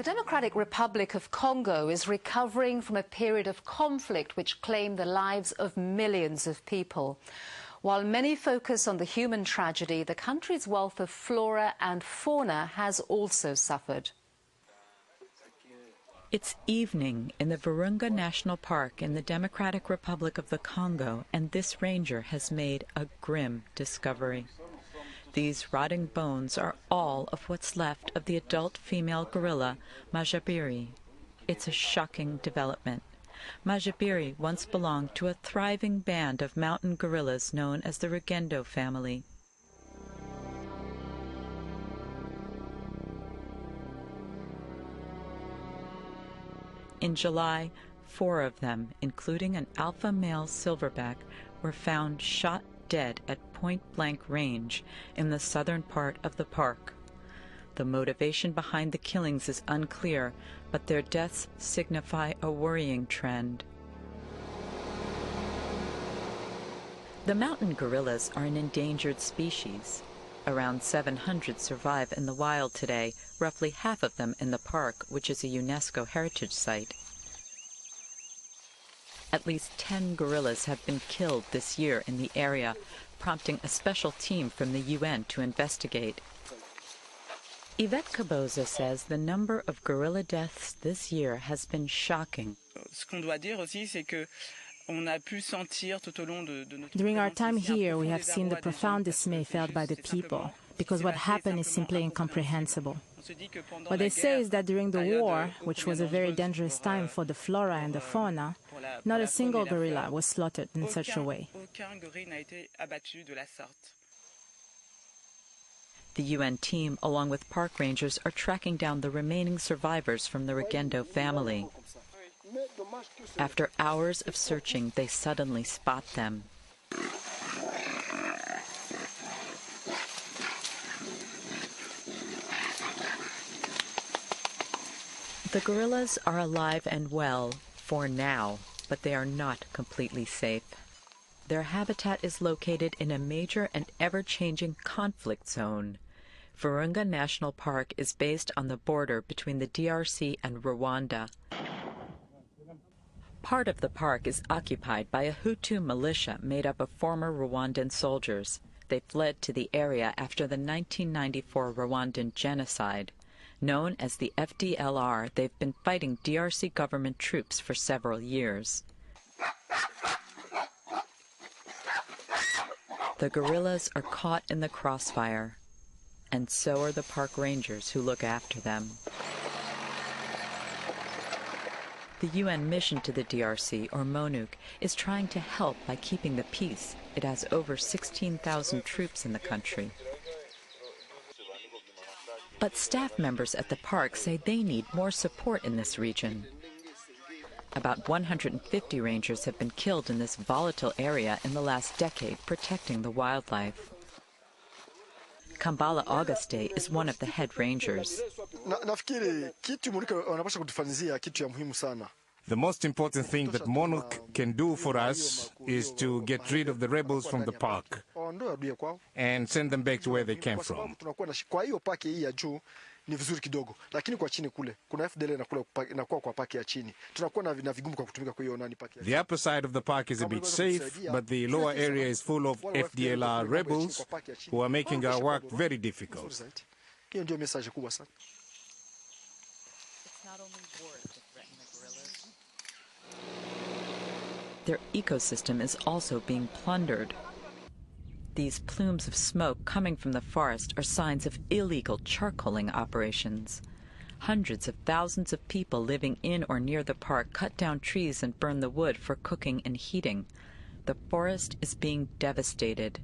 The Democratic Republic of Congo is recovering from a period of conflict which claimed the lives of millions of people. While many focus on the human tragedy, the country's wealth of flora and fauna has also suffered. It's evening in the Virunga National Park in the Democratic Republic of the Congo, and this ranger has made a grim discovery. These rotting bones are all of what's left of the adult female gorilla, Majabiri. It's a shocking development. Majabiri once belonged to a thriving band of mountain gorillas known as the Rugendo family. In July, 4 of them, including an alpha male silverback, were found shot dead at point-blank range in the southern part of the park. The motivation behind the killings is unclear, but their deaths signify a worrying trend. The mountain gorillas are an endangered species. Around 700 survive in the wild today, roughly half of them in the park, which is a UNESCO heritage site. At least 10 gorillas have been killed this year in the area, prompting a special team from the UN to investigate. Yvette Kaboza says the number of gorilla deaths this year has been shocking. During our time here, we have seen the profound dismay felt by the people, because what happened is simply incomprehensible. What they say is that during the war, which was a very dangerous time for the flora and the fauna, not a single gorilla was slaughtered in such a way. The UN team, along with park rangers, are tracking down the remaining survivors from the Rugendo family. After hours of searching, they suddenly spot them. The gorillas are alive and well, for now, but they are not completely safe. Their habitat is located in a major and ever-changing conflict zone. Virunga National Park is based on the border between the DRC and Rwanda. Part of the park is occupied by a Hutu militia made up of former Rwandan soldiers. They fled to the area after the 1994 Rwandan genocide. Known as the FDLR, they've been fighting DRC government troops for several years. The gorillas are caught in the crossfire, and so are the park rangers who look after them. The UN mission to the DRC, or MONUC, is trying to help by keeping the peace. It has over 16,000 troops in the country. But staff members at the park say they need more support in this region. About 150 rangers have been killed in this volatile area in the last decade, protecting the wildlife. Kambala Auguste is one of the head rangers. The most important thing that MONUC can do for us is to get rid of the rebels from the park and send them back to where they came from. The upper side of the park is a bit safe, but the lower area is full of FDLR rebels who are making our work very difficult. It's not only wars that threaten the gorillas. Their ecosystem is also being plundered. These plumes of smoke coming from the forest are signs of illegal charcoaling operations. Hundreds of thousands of people living in or near the park cut down trees and burn the wood for cooking and heating. The forest is being devastated.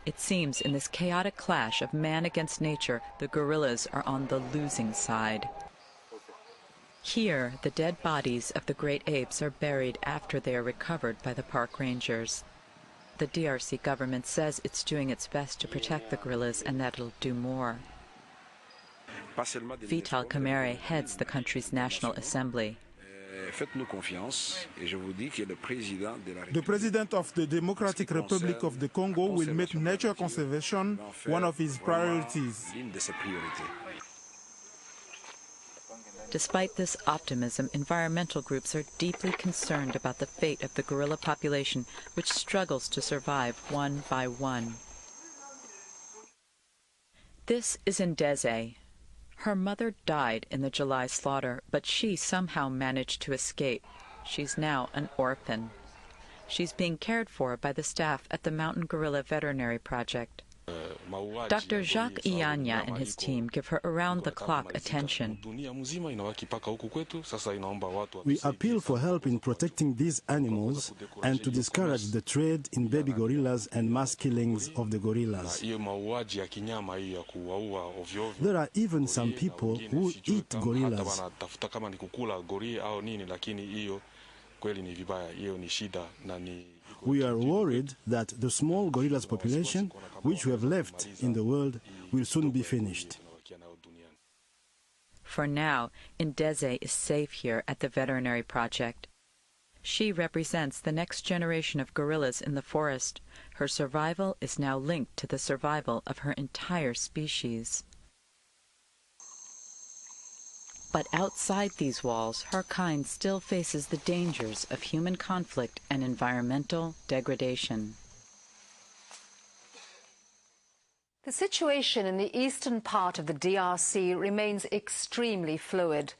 It seems in this chaotic clash of man against nature, the gorillas are on the losing side. Here, the dead bodies of the great apes are buried after they are recovered by the park rangers. The DRC government says it's doing its best to protect the gorillas and that it'll do more. Vital Kamere heads the country's National Assembly. The President of the Democratic Republic of the Congo will make nature conservation one of his priorities. Despite this optimism, environmental groups are deeply concerned about the fate of the gorilla population, which struggles to survive one by one. This is Ndeze. Her mother died in the July slaughter, but she somehow managed to escape. She's now an orphan. She's being cared for by the staff at the Mountain Gorilla Veterinary Project. Dr. Jacques Iyanya and his team give her around-the-clock attention. We appeal for help in protecting these animals and to discourage the trade in baby gorillas and mass killings of the gorillas. There are even some people who eat gorillas. We are worried that the small gorillas population, which we have left in the world, will soon be finished. For now, Ndeze is safe here at the Veterinary Project. She represents the next generation of gorillas in the forest. Her survival is now linked to the survival of her entire species. But outside these walls, her kind still faces the dangers of human conflict and environmental degradation. The situation in the eastern part of the DRC remains extremely fluid.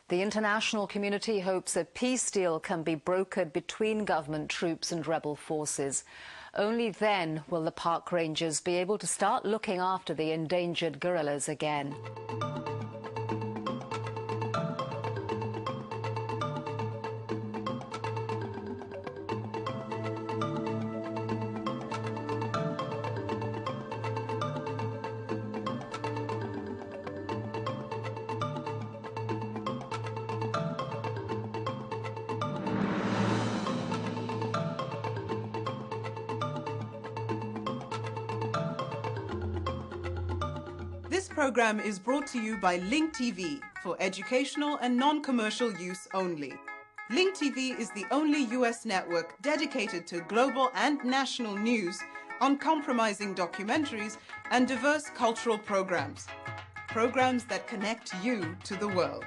The international community hopes a peace deal can be brokered between government troops and rebel forces. Only then will the park rangers be able to start looking after the endangered gorillas again. This program is brought to you by Link TV for educational and non-commercial use only. Link TV is the only US network dedicated to global and national news, uncompromising documentaries, and diverse cultural programs. Programs that connect you to the world.